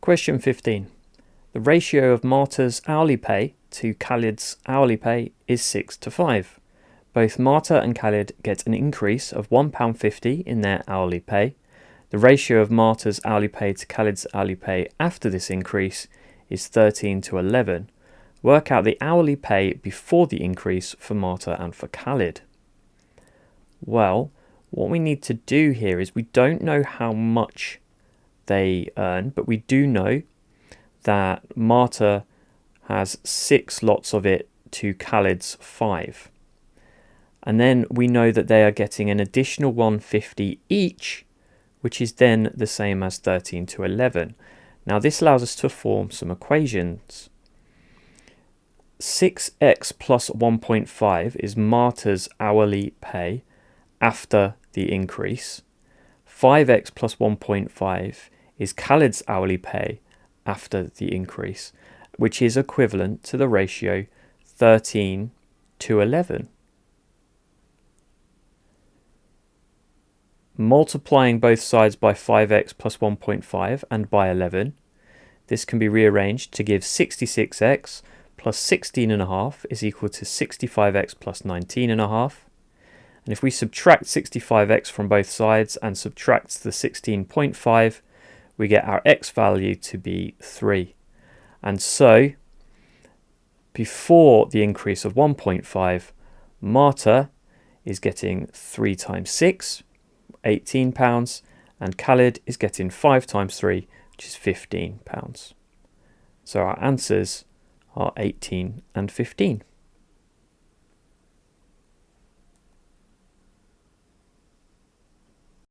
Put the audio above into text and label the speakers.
Speaker 1: Question 15. The ratio of Marta's hourly pay to Khalid's hourly pay is 6:5. Both Marta and Khalid get an increase of £1.50 in their hourly pay. The ratio of Marta's hourly pay to Khalid's hourly pay after this increase is 13:11. Work out the hourly pay before the increase for Marta and for Khalid. Well, what we need to do here is we don't know how much they earn, but we do know that Marta has 6 lots of it to Khalid's 5. And then we know that they are getting an additional £1.50 each, which is then the same as 13:11. Now this allows us to form some equations. 6x plus 1.5 is Marta's hourly pay after the increase. 5x plus 1.5 is Khalid's hourly pay after the increase, which is equivalent to the ratio 13:11. Multiplying both sides by 5x plus 1.5 and by 11, this can be rearranged to give 66x plus 16.5 is equal to 65x plus 19.5. And if we subtract 65x from both sides and subtract the 16.5, we get our x value to be 3. And so, before the increase of 1.5, Marta is getting 3 times 6, £18, and Khalid is getting 5 times 3, which is £15. So our answers are 18 and 15.